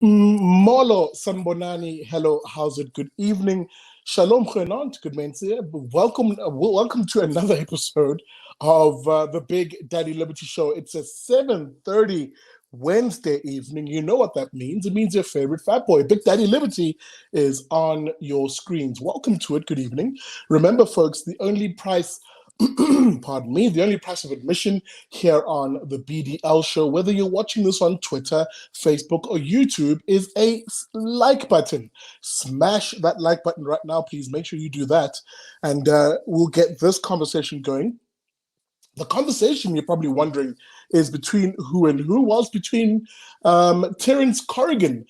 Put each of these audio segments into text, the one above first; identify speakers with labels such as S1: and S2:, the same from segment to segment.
S1: Molo Sanbonani, hello, how's it? Good evening. Shalom Khenant, good mense. Welcome to another episode of the Big Daddy Liberty Show. It's a 7:30 Wednesday evening. You know what that means. It means your favorite fat boy, Big Daddy Liberty, is on your screens. Welcome to it. Good evening. Remember, folks, the only price pardon me, the only price of admission here on the BDL show, whether you're watching this on Twitter, Facebook, or YouTube, is a like button. Smash that like button right now, please. Make sure you do that, and we'll get this conversation going. The conversation, you're probably wondering, is between who and who? Well, it's between Terence Corrigan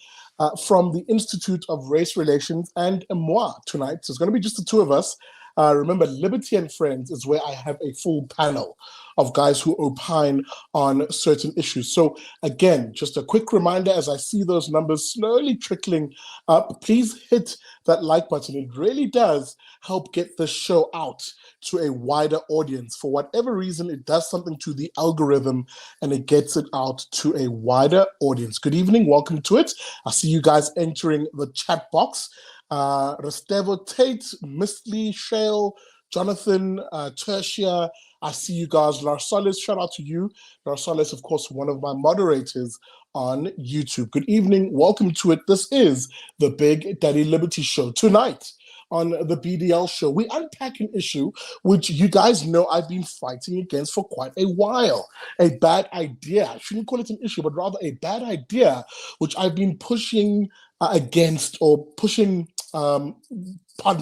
S1: from the Institute of Race Relations and moi tonight. So it's going to be just the two of us. Remember, Liberty and Friends is where I have a full panel of guys who opine on certain issues. So again, just a quick reminder, as I see those numbers slowly trickling up, please hit that like button. It really does help get the show out to a wider audience. For whatever reason, it does something to the algorithm and it gets it out to a wider audience. Good evening, welcome to it. I see you guys entering the chat box. Restevo Tate, Mistley, Shale, Jonathan, Tertia, I see you guys. Larsalis, shout out to you. Larsalis, of course, one of my moderators on YouTube. Good evening, welcome to it. This is the Big Daddy Liberty Show. Tonight on the BDL show, we unpack an issue which you guys know I've been fighting against for quite a while. A bad idea. I shouldn't call it an issue, but rather a bad idea which I've been pushing against or pushing, pardon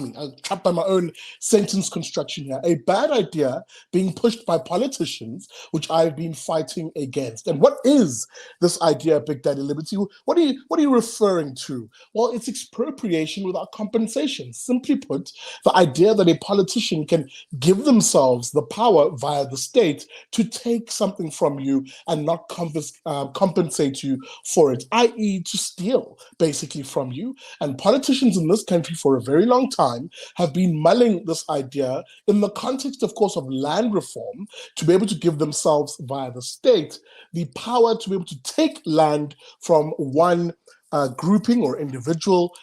S1: me, I'm trapped by my own sentence construction here. A bad idea being pushed by politicians, which I've been fighting against. And what is this idea, Big Daddy Liberty? What are you referring to? Well, it's expropriation without compensation. Simply put, the idea that a politician can give themselves the power via the state to take something from you and not compensate you for it, i.e. to steal, basically, from you. And politicians in this country for a very long time have been mulling this idea in the context, of course, of land reform, to be able to give themselves via the state the power to be able to take land from one grouping or individual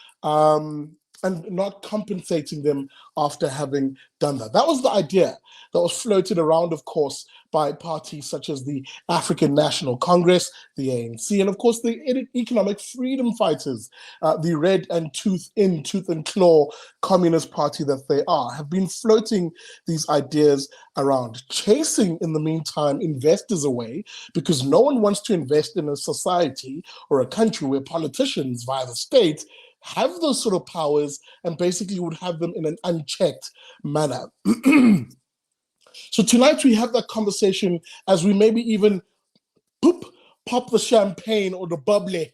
S1: and not compensating them after having done that. That was the idea that was floated around, of course, by parties such as the African National Congress, the ANC, and of course the economic freedom fighters, the red and tooth and claw communist party that they are, have been floating these ideas around, chasing in the meantime investors away, because no one wants to invest in a society or a country where politicians via the state have those sort of powers and basically would have them in an unchecked manner. So tonight we have that conversation as we maybe even pop the champagne or the bubbly,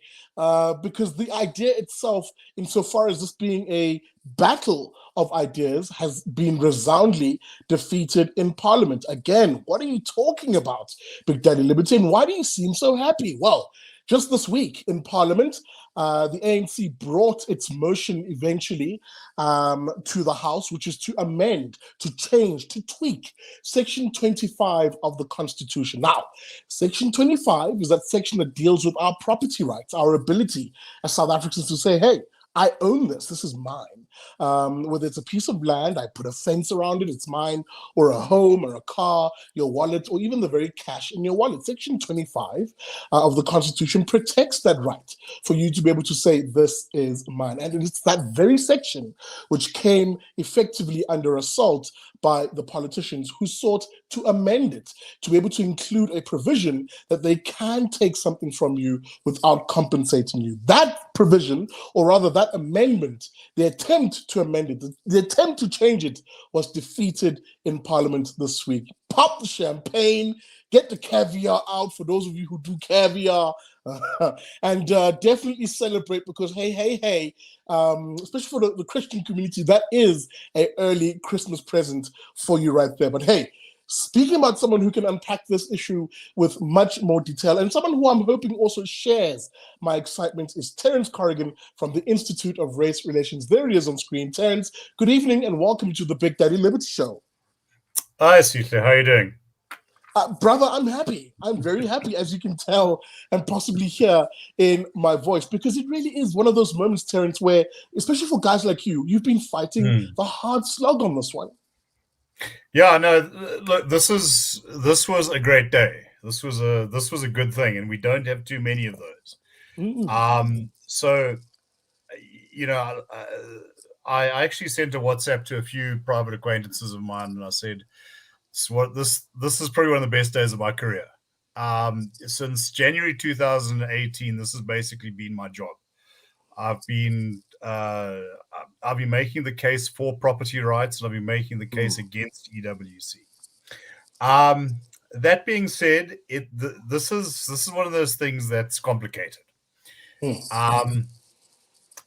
S1: because the idea itself, insofar as this being a battle of ideas, has been resoundingly defeated in Parliament. Again, what are you talking about, Big Daddy Liberty? And why do you seem so happy? Well, just this week in Parliament, the ANC brought its motion eventually to the House, which is to amend, to change, to tweak Section 25 of the Constitution. Now, Section 25 is that section that deals with our property rights, our ability as South Africans to say, hey, I own this. This is mine. Whether it's a piece of land, I put a fence around it, it's mine, or a home, or a car, your wallet, or even the very cash in your wallet. Section 25 of the Constitution protects that right for you to be able to say, this is mine. And it's that very section which came effectively under assault by the politicians who sought to amend it, to be able to include a provision that they can take something from you without compensating you. That provision, or rather that amendment, the attempt to amend it, the attempt to change it, was defeated in Parliament this week. Pop the champagne, get the caviar out for those of you who do caviar, and definitely celebrate, because hey, especially for the Christian community, that is an early Christmas present for you right there. But hey, speaking about someone who can unpack this issue with much more detail, and someone who I'm hoping also shares my excitement, is Terence Corrigan from the Institute of Race Relations. There he is on screen. Terence, good evening and welcome to the Big Daddy Liberty Show.
S2: Hi, Sutle. How are you doing?
S1: Brother, I'm happy. I'm very happy, as you can tell and possibly hear in my voice, because it really is one of those moments, Terence, where, especially for guys like you, you've been fighting the hard slog on this one.
S2: Yeah, no, look, this was a great day. This was a good thing, and we don't have too many of those. So you know, I actually sent a WhatsApp to a few private acquaintances of mine, and I said, this is probably one of the best days of my career. Since January 2018, this has basically been my job. I've been making the case for property rights, and I've been making the case against EWC. That being said, this is one of those things that's complicated.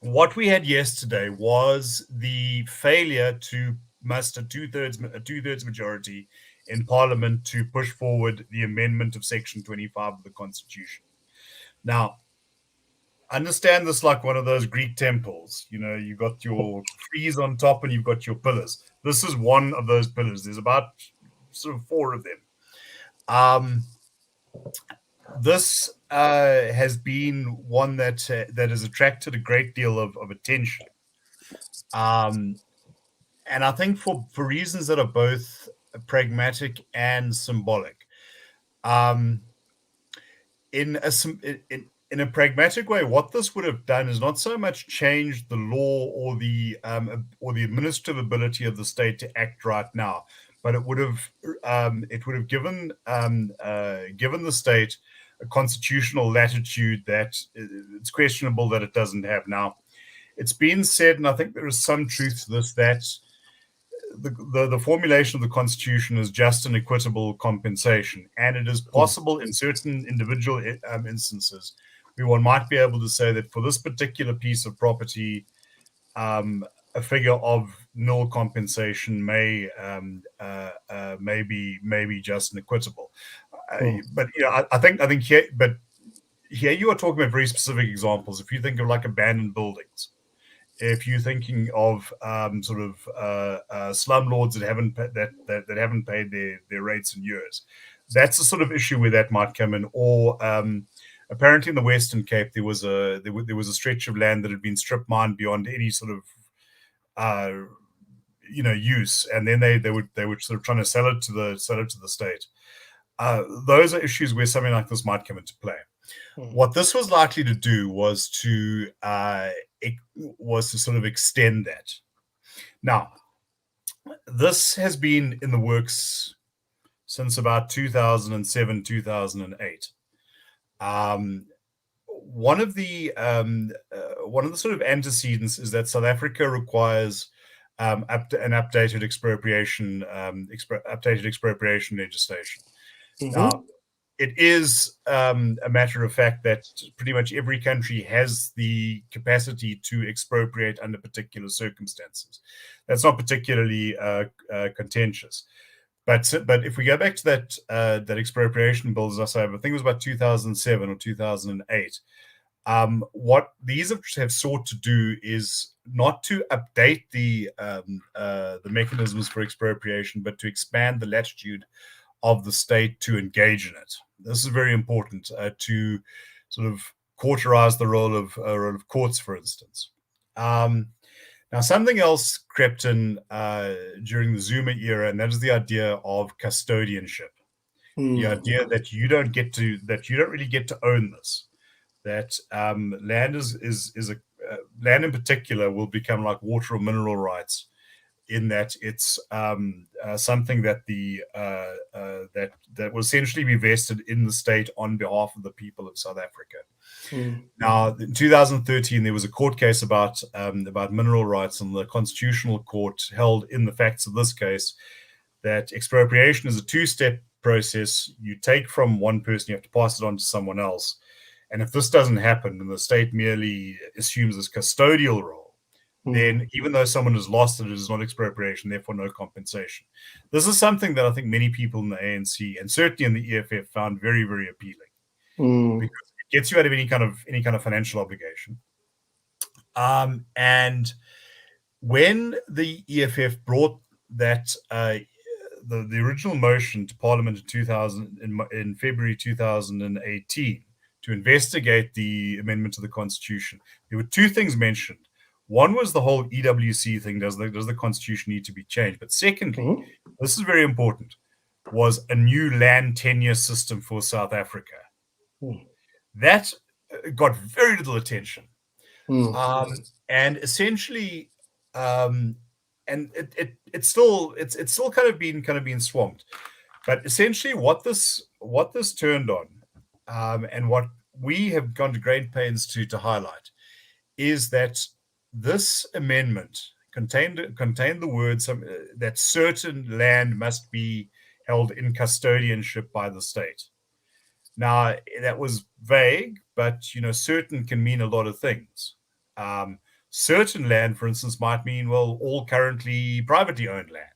S2: What we had yesterday was the failure to muster a two-thirds majority in Parliament to push forward the amendment of Section 25 of the Constitution. Now, understand this like one of those Greek temples. You know, you've got your frieze on top and you've got your pillars. This is one of those pillars. There's about sort of four of them. This has been one that has attracted a great deal of attention. And I think for reasons that are both pragmatic and symbolic. In a pragmatic way, what this would have done is not so much change the law or the administrative ability of the state to act right now, but it would have given the state a constitutional latitude that it's questionable that it doesn't have now. It's been said, and I think there is some truth to this, that the formulation of the Constitution is just and equitable compensation, and it is possible in certain individual instances where one might be able to say that for this particular piece of property, a figure of nil compensation may be just and equitable. But I think here you are talking about very specific examples. If you think of like abandoned buildings, if you're thinking of slumlords that haven't paid their rates in years, that's the sort of issue where that might come in. Or apparently in the Western Cape there was a stretch of land that had been strip mined beyond any sort of use, and then they would sort of trying to sell it to the state. Those are issues where something like this might come into play. What this was likely to do was to sort of extend that. Now, this has been in the works since about 2007, 2008. One of the sort of antecedents is that South Africa requires an updated expropriation legislation. Now, it is a matter of fact that pretty much every country has the capacity to expropriate under particular circumstances. That's not particularly contentious. But if we go back to that expropriation bill, as I say, I think it was about 2007 or 2008. What these have sought to do is not to update the mechanisms for expropriation, but to expand the latitude of the state to engage in it. This is very important to sort of cauterize the role of courts, for instance. Now, something else crept in during the Zuma era, and that is the idea of custodianship. The idea that you don't really get to own this. That land land in particular will become like water or mineral rights, in that it's something that that will essentially be vested in the state on behalf of the people of South Africa. Now, in 2013, there was a court case about mineral rights, and the Constitutional Court held in the facts of this case that expropriation is a two-step process. You take from one person, you have to pass it on to someone else. And if this doesn't happen, and the state merely assumes this custodial role, then even though someone has lost it, it is not expropriation, therefore no compensation. This is something that I think many people in the ANC and certainly in the EFF found very, very appealing, because it gets you out of any kind of financial obligation. And when the EFF brought that the original motion to Parliament in February 2018 to investigate the amendment to the Constitution, there were two things mentioned. One was the whole EWC thing. Does the Constitution need to be changed? But secondly, this is very important, was a new land tenure system for South Africa. That got very little attention. And essentially, and it's still kind of been swamped. But essentially, what this turned on, and what we have gone to great pains to highlight, is that this amendment contained the words that certain land must be held in custodianship by the state. Now, that was vague, but certain can mean a lot of things. Certain land, for instance, might mean, well, all currently privately owned land,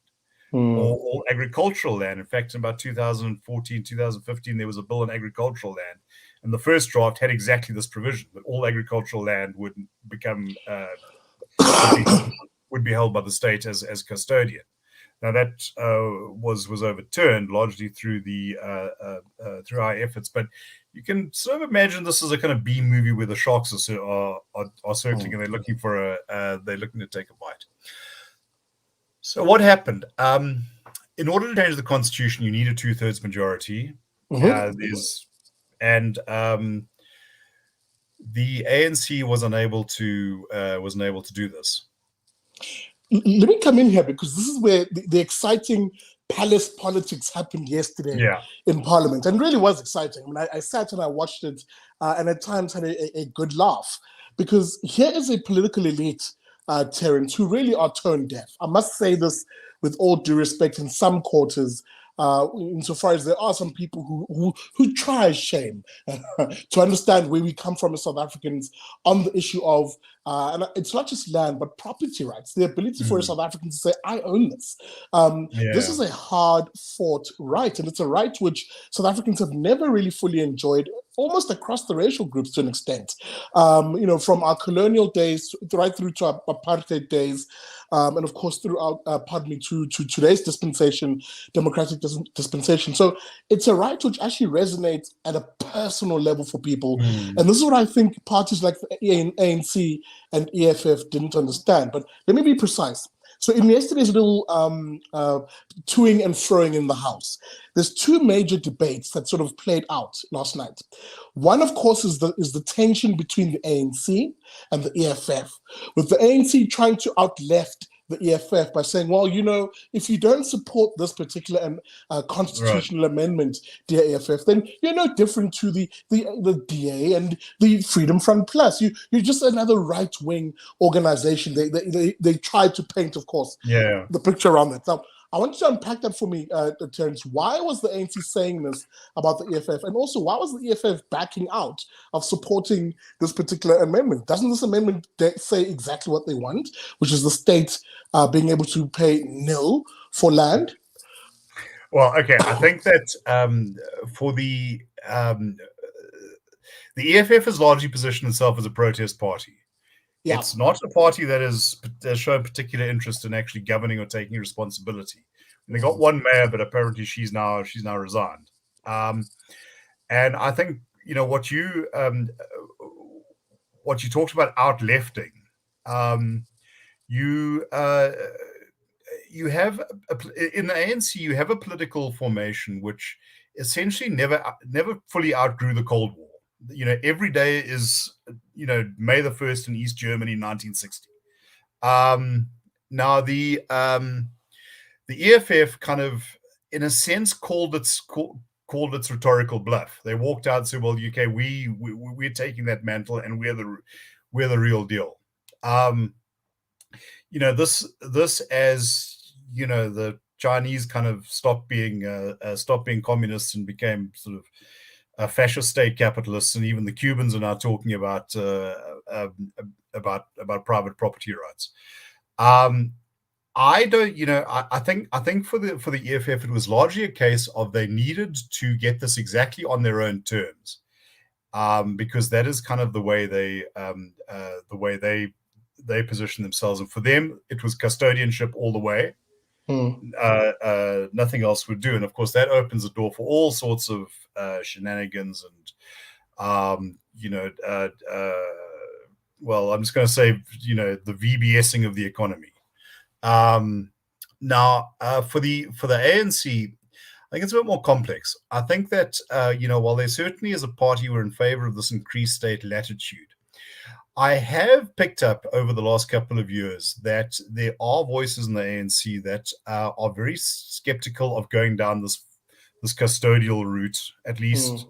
S2: or all agricultural land. In fact, in about 2014, 2015, there was a bill on agricultural land, and the first draft had exactly this provision, that all agricultural land would become would be held by the state as custodian. Now that was overturned largely through through our efforts, but you can sort of imagine this as a kind of B movie where the sharks are circling and they're looking to take a bite. So what happened? In order to change the Constitution, you need a 2/3 majority. The ANC was unable to do this.
S1: Let me come in here, because this is where the exciting palace politics happened yesterday in Parliament, and really was exciting. I mean, I sat and I watched it, and at times had a good laugh, because here is a political elite, Terence, who really are tone deaf. I must say this with all due respect in some quarters, insofar as there are some people who try shame to understand where we come from as South Africans on the issue of, and it's not just land, but property rights, the ability for a South African to say, I own this. This is a hard-fought right, and it's a right which South Africans have never really fully enjoyed, almost across the racial groups to an extent. From our colonial days right through to our apartheid days, and of course throughout, to today's dispensation, democratic dispensation. So it's a right which actually resonates at a personal level for people. And this is what I think parties like the ANC and EFF didn't understand. But let me be precise. So in yesterday's little toing and froing in the House, there's two major debates that sort of played out last night. One, of course, is the tension between the ANC and the EFF, with the ANC trying to out-left the EFF by saying, well, if you don't support this particular constitutional amendment, dear EFF, then you're no different to the DA and the Freedom Front Plus. You're just another right-wing organization. They tried to paint, of course, the picture around that. Now, I want you to unpack that for me, Terence. Why was the ANC saying this about the EFF? And also, why was the EFF backing out of supporting this particular amendment? Doesn't this amendment say exactly what they want, which is the state being able to pay nil for land?
S2: Well, okay. I think that for the EFF has largely positioned itself as a protest party. Yeah. It's not a party that has shown particular interest in actually governing or taking responsibility. And they got one mayor, but apparently she's now resigned. And I think what you talked about out-lefting. You have in the ANC you have a political formation which essentially never fully outgrew the Cold War. Every day is, May the 1st in East Germany in 1960. Now the EFF kind of, in a sense, called its rhetorical bluff. They walked out and said, "Well, UK, we're taking that mantle and we're the real deal." This as the Chinese kind of stopped being communists and became sort of fascist state capitalists, and even the Cubans are now talking about private property rights. I think for the EFF it was largely a case of they needed to get this exactly on their own terms, because that is kind of the way they position themselves, and for them it was custodianship all the way. Nothing else would do. And of course, that opens the door for all sorts of shenanigans and, well, I'm just going to say, the VBSing of the economy. Now, for the ANC, I think it's a bit more complex. I think that, while there certainly is a party who are in favor of this increased state latitude, I have picked up over the last couple of years that there are voices in the ANC that are very skeptical of going down this custodial route, at least,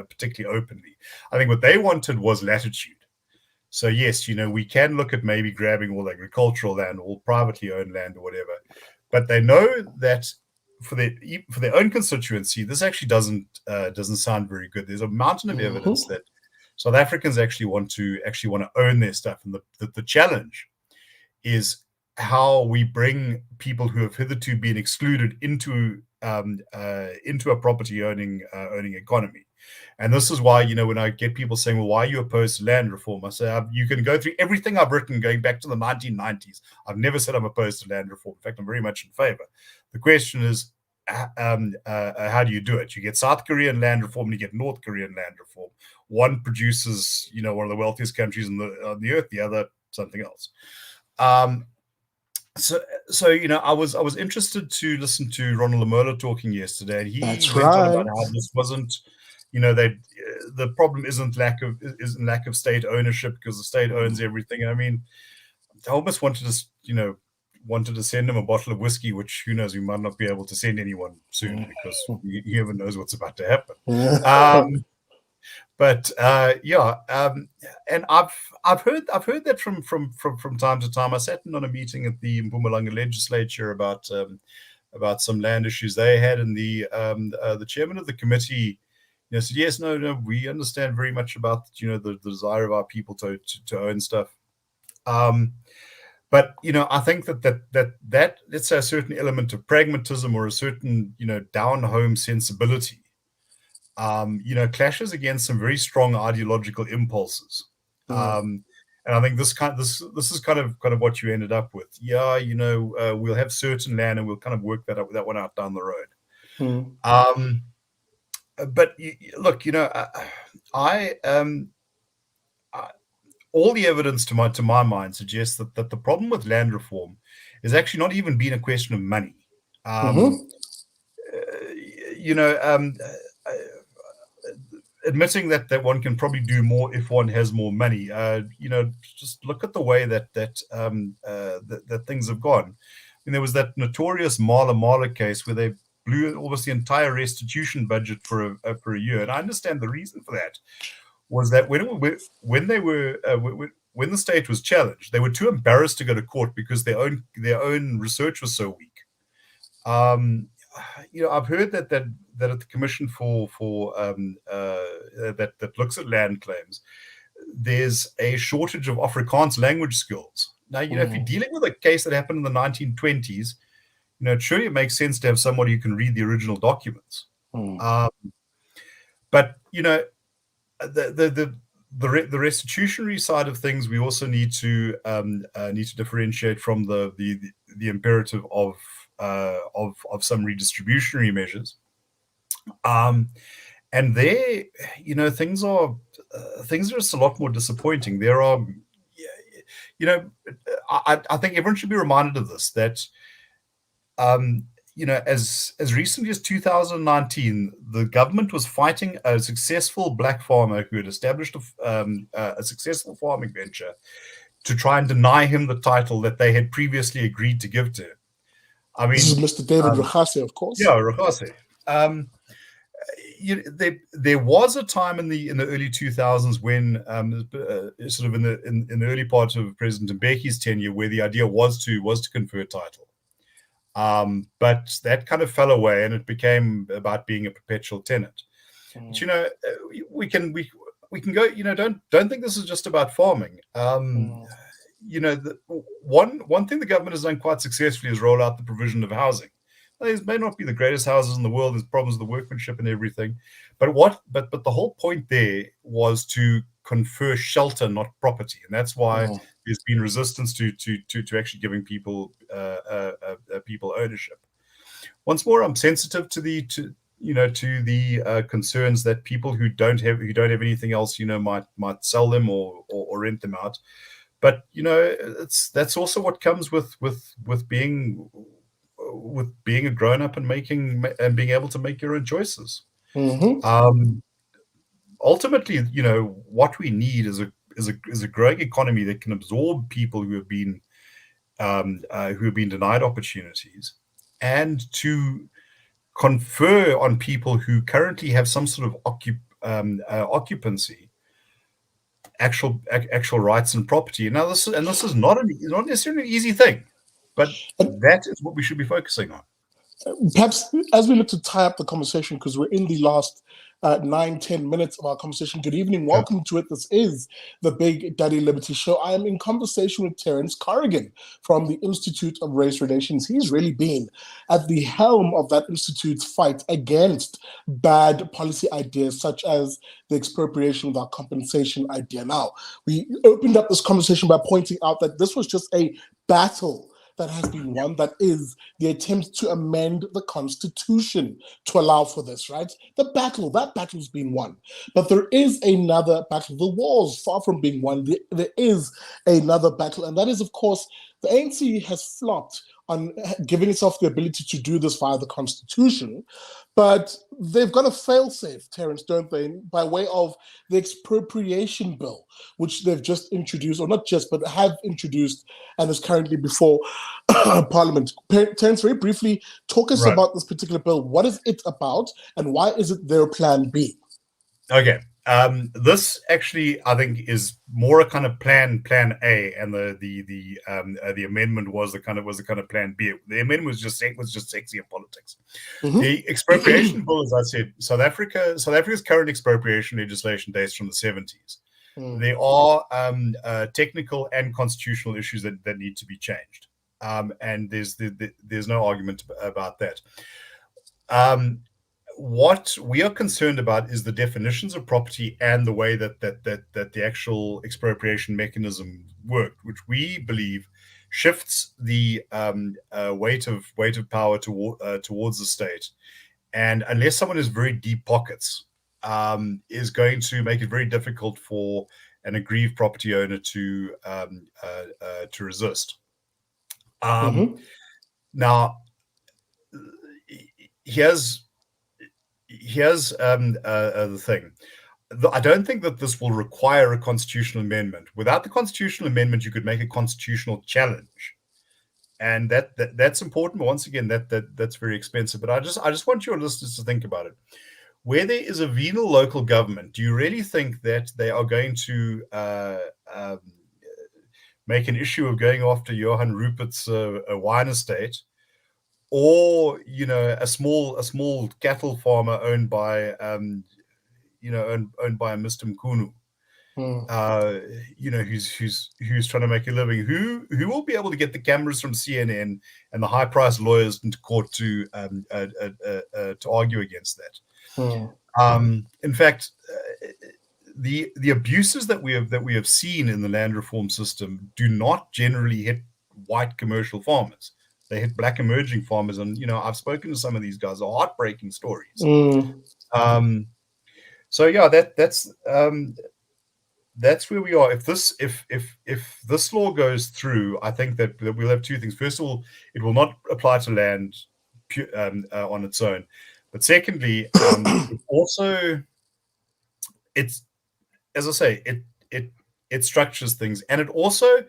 S2: particularly openly. I think what they wanted was latitude. So yes, we can look at maybe grabbing all agricultural land, all privately owned land, or whatever. But they know that for their own constituency, this actually doesn't sound very good. There's a mountain of evidence that South Africans actually want to own their stuff, and the challenge is how we bring people who have hitherto been excluded into a property owning economy. And this is why, when I get people saying, well, why are you opposed to land reform? I say, you can go through everything I've written going back to the 1990s. I've never said I'm opposed to land reform. In fact, I'm very much in favor. The question is, how do you do it? You get South Korean land reform and you get North Korean land reform. One produces, one of the wealthiest countries on the earth, the other something else. So I was interested to listen to Ronald Lamola talking yesterday, and he went on about how this wasn't, the problem isn't lack of state ownership, because the state owns everything. I mean, I almost wanted to send him a bottle of whiskey, which who knows, we might not be able to send anyone soon, because you never knows what's about to happen. But and I've heard that from time to time. I sat in on a meeting at the Mpumalanga legislature about some land issues they had, and the chairman of the committee said, yes, no, we understand very much about the desire of our people to own stuff. But I think that let's say a certain element of pragmatism or a certain down home sensibility clashes against some very strong ideological impulses. And I think this is kind of what you ended up with. We'll have certain land and we'll kind of work that one out down the road. But look, all the evidence to my mind suggests that the problem with land reform is actually not even being a question of money. Admitting that one can probably do more if one has more money. Just look at the way that things have gone. I mean, there was that notorious Mala case where they blew almost the entire restitution budget for a year, and I understand the reason for that was that when the state was challenged, they were too embarrassed to go to court because their own research was so weak. I've heard that at the commission that looks at land claims, there's a shortage of Afrikaans language skills. Now, if you're dealing with a case that happened in the 1920s, surely it makes sense to have somebody who can read the original documents. But the restitutionary side of things, we also need to differentiate from the imperative of some redistributionary measures. And there, things are just a lot more disappointing. There are, I think everyone should be reminded of this, that, as recently as 2019, the government was fighting a successful black farmer who had established a successful farming venture to try and deny him the title that they had previously agreed to give to him. I mean,
S1: this is Mr. David Rogase, of course.
S2: Yeah, Rogase. There was a time in the early 2000s when, sort of in the early part of President Mbeki's tenure, where the idea was to confer title, but that kind of fell away, and it became about being a perpetual tenant. But, we can go. Don't think this is just about farming. One thing the government has done quite successfully is roll out the provision of housing. These may not be the greatest houses in the world. There's problems with the workmanship and everything, but the whole point there was to confer shelter, not property, and that's why there's been resistance to actually giving people people ownership. Once more, I'm sensitive to the concerns that people who don't have anything else, might sell them or rent them out. But that's also what comes with being a grown up and being able to make your own choices. Ultimately, what we need is a growing economy that can absorb people who have been denied opportunities, and to confer on people who currently have some sort of occupancy actual rights and property. Now, this is not necessarily an easy thing, but that is what we should be focusing on.
S1: Perhaps as we look to tie up the conversation, because we're in the last 9-10 minutes of our conversation. Good evening, welcome to it. This is the Big Daddy Liberty Show. I am in conversation with Terence Corrigan from the Institute of Race Relations. He's really been at the helm of that institute's fight against bad policy ideas such as the expropriation without compensation idea. Now, we opened up this conversation by pointing out that this was just a battle that has been won, that is the attempt to amend the Constitution to allow for this, right? That battle's been won. But there is another battle. The war's far from being won. There is another battle, and that is, of course, the ANC has flopped on giving itself the ability to do this via the Constitution, but they've got a fail-safe, Terence, don't they, by way of the expropriation bill, which they've just introduced, or not just, but have introduced, and is currently before Parliament. Terence, very briefly, talk us about this particular bill. What is it about, and why is it their plan B?
S2: Okay. This actually, I think, is more a kind of plan A, and the amendment was the kind of plan B. The amendment was just sexy in politics. The expropriation bill, as I said, South Africa's current expropriation legislation dates from the 70s. There are technical and constitutional issues that need to be changed, and there's no argument about that. What we are concerned about is the definitions of property and the way that the actual expropriation mechanism worked, which we believe shifts the weight of power towards the state, and unless someone has very deep pockets, is going to make it very difficult for an aggrieved property owner to resist. Now, here's the thing. I don't think that this will require a constitutional amendment. Without the constitutional amendment, you could make a constitutional challenge, and that's important. But once again, that's very expensive. But I just want your listeners to think about it. Where there is a venal local government, do you really think that they are going to make an issue of going after Johan Rupert's wine estate, or a small cattle farmer owned by owned by a Mr. Mkunu, who's trying to make a living, who will be able to get the cameras from CNN and the high-priced lawyers into court to argue against that. In fact, the abuses that we have seen in the land reform system do not generally hit white commercial farmers. They hit black emerging farmers, and I've spoken to some of these guys. They're heartbreaking stories. So yeah, that's where we are. If this law goes through, I think that we'll have two things. First of all, it will not apply to land on its own, but secondly, it's as I say, it structures things, and it also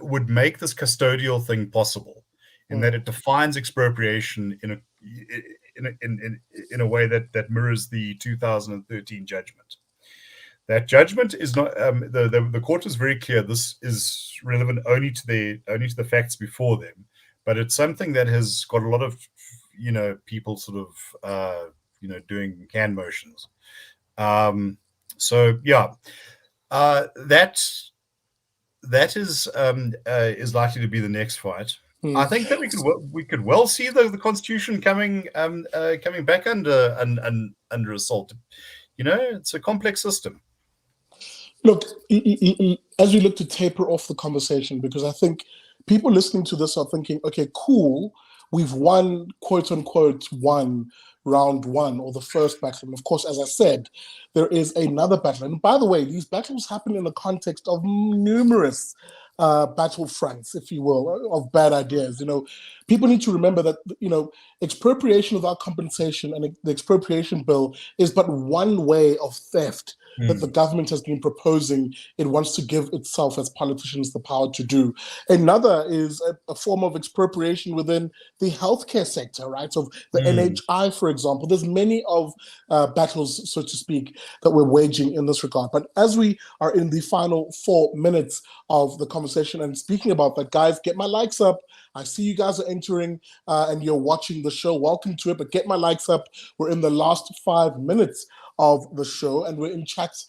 S2: would make this custodial thing possible, in that it defines expropriation in a way that mirrors the 2013 judgment. That judgment is not the court was very clear. This is relevant only to the facts before them, but it's something that has got a lot of people sort of doing hand motions. So yeah, that is likely to be the next fight. I think that we could well see the Constitution coming back under assault. It's a complex system.
S1: Look, as we look to taper off the conversation, because I think people listening to this are thinking, okay, cool, we've won, quote unquote, won round one or the first battle. And of course, as I said, there is another battle. And by the way, these battles happen in the context of numerous battle fronts, if you will, of bad ideas. People need to remember that, expropriation without compensation and the expropriation bill is but one way of theft that the government has been proposing it wants to give itself as politicians the power to do. Another is a form of expropriation within the healthcare sector, right? So the NHI, for example, there's many of battles, so to speak, that we're waging in this regard. But as we are in the final 4 minutes of the conversation and speaking about that, guys, get my likes up. I see you guys are entering and you're watching the show. Welcome to it, but get my likes up. We're in the last 5 minutes of the show, and we're in chats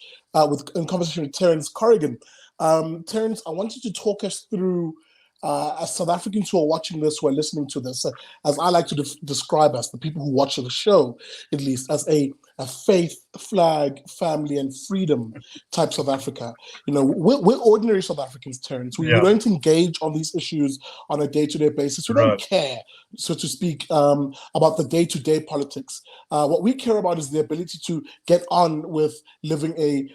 S1: in conversation with Terence Corrigan. Terence, I want you to talk us through, as South Africans who are watching this, who are listening to this, as I like to describe us, the people who watch the show, at least, as a faith, flag, family, and freedom type South Africa. We're ordinary South Africans, Terence. We don't engage on these issues on a day-to-day basis. We don't care, so to speak, about the day-to-day politics. What we care about is the ability to get on with living a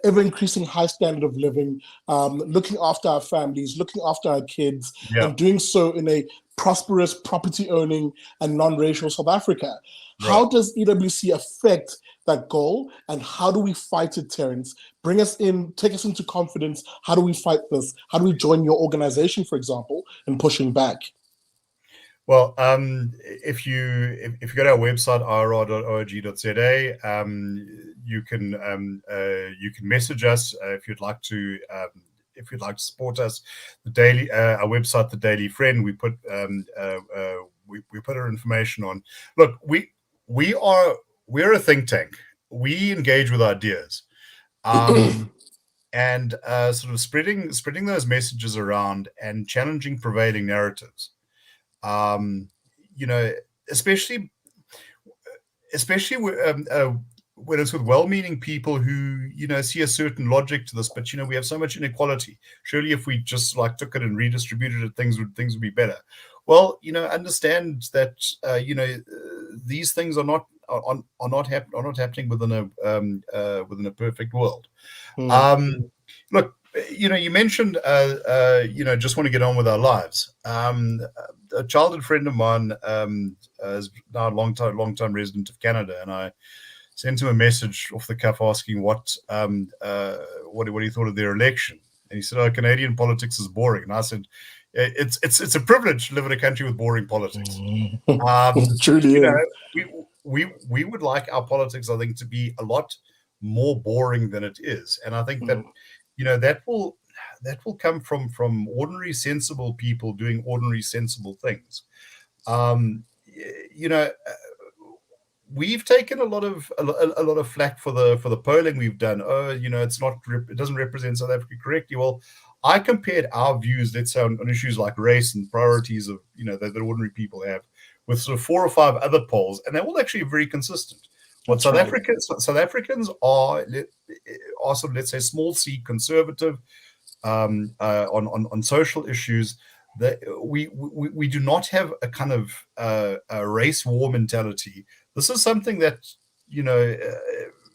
S1: ever-increasing high standard of living, looking after our families, looking after our kids, and doing so in a prosperous, property-owning, and non-racial South Africa. How does EWC affect that goal, and how do we fight it, Terence? Bring us in, take us into confidence. How do we fight this? How do we join your organization, for example, in pushing back?
S2: Well, if you go to our website rr.org.za, you can message us if you'd like to. If you'd like to support us, our website, The Daily Friend, we put our information on. Look, we're a think tank. We engage with ideas, and sort of spreading those messages around and challenging prevailing narratives. Especially when it's with well-meaning people who see a certain logic to this, but we have so much inequality. Surely, if we just took it and redistributed it, things would be better. Well, understand that these things are not happening within a perfect world. Look, you mentioned just want to get on with our lives. A childhood friend of mine is now a long-time resident of Canada, and I sent him a message off the cuff asking what he thought of their election, and he said, "Oh, Canadian politics is boring." And I said, "It's a privilege to live in a country with boring politics."
S1: Truly,
S2: we would like our politics, I think, to be a lot more boring than it is, and I think that that will come from ordinary, sensible people doing ordinary, sensible things. We've taken a lot of flack for the polling we've done. It doesn't represent South Africa correctly. Well, I compared our views, let's say, on issues like race and priorities of that ordinary people have, with sort of 4 or 5 other polls, and they're all actually very consistent. What South Africans are sort of, let's say, small c conservative on social issues. That we do not have a kind of a race war mentality. This is something that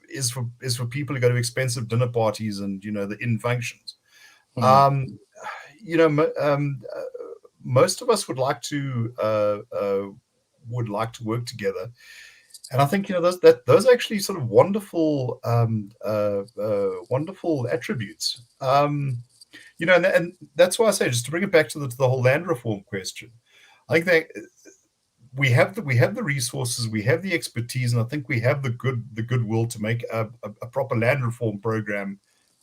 S2: is for people who go to expensive dinner parties and the in functions. Most of us would like to work together, and I think those are actually sort of wonderful attributes. And that's why I say, just to bring it back to the whole land reform question, I think that we have the resources, we have the expertise, and I think we have the goodwill to make a proper land reform program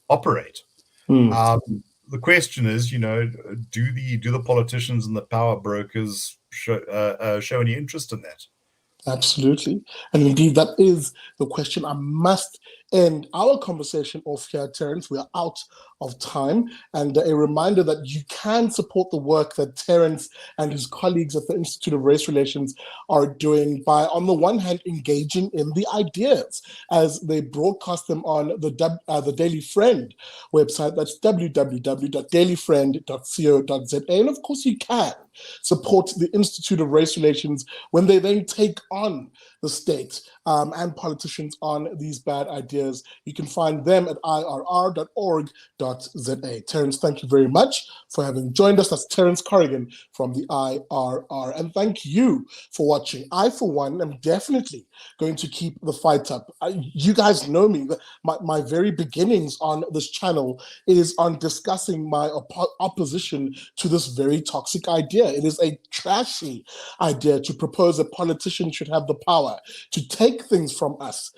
S2: operate. The question is, do the politicians and the power brokers show any interest in that?
S1: Absolutely. And indeed, that is the question I must end our conversation off here, Terence. We are out of time. And a reminder that you can support the work that Terence and his colleagues at the Institute of Race Relations are doing by, on the one hand, engaging in the ideas as they broadcast them on the Daily Friend website. That's www.dailyfriend.co.za. And of course, you can support the Institute of Race Relations when they then take on the state and politicians on these bad ideas. You can find them at irr.org.za. Terence, thank you very much for having joined us. That's Terence Corrigan from the IRR. And thank you for watching. I, for one, am definitely going to keep the fight up. You guys know me. My very beginnings on this channel is on discussing my opposition to this very toxic idea. It is a trashy idea to propose a politician should have the power to take things from us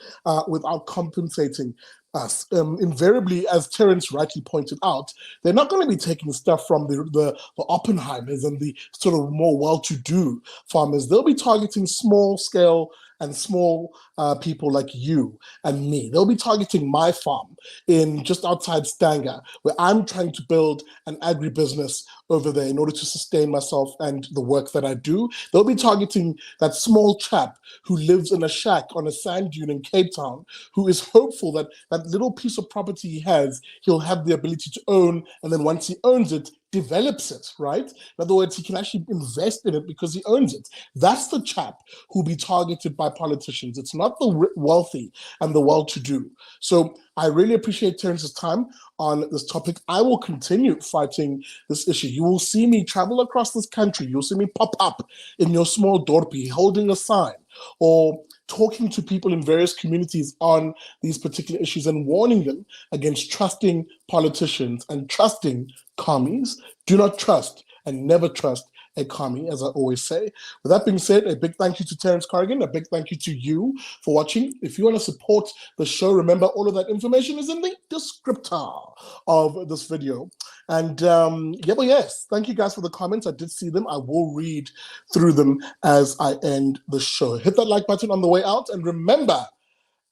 S1: without compensating us. Invariably, as Terence rightly pointed out, they're not going to be taking stuff from the Oppenheimers and the sort of more well-to-do farmers. They'll be targeting small-scale and small people like you and me. They'll be targeting my farm in just outside Stanger, where I'm trying to build an agribusiness over there in order to sustain myself and the work that I do. They'll be targeting that small chap who lives in a shack on a sand dune in Cape Town, who is hopeful that that little piece of property he has, he'll have the ability to own, and then once he owns it, develops it, right? In other words, he can actually invest in it because he owns it. That's the chap who'll be targeted by politicians. It's not the wealthy and the well-to-do. So I really appreciate Terence's time on this topic. I will continue fighting this issue. You will see me travel across this country. You'll see me pop up in your small dorpy holding a sign or talking to people in various communities on these particular issues and warning them against trusting politicians and trusting commies. Do not trust and never trust a commie, as I always say. With that being said, a big thank you to Terence Corrigan, a big thank you to you for watching. If you want to support the show, remember all of that information is in the descriptor of this video. And yes, thank you guys for the comments. I did see them. I will read through them as I end the show. Hit that like button on the way out. And remember,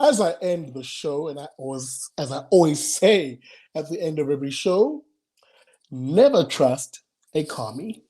S1: as I end the show, and as I always say at the end of every show, never trust a commie.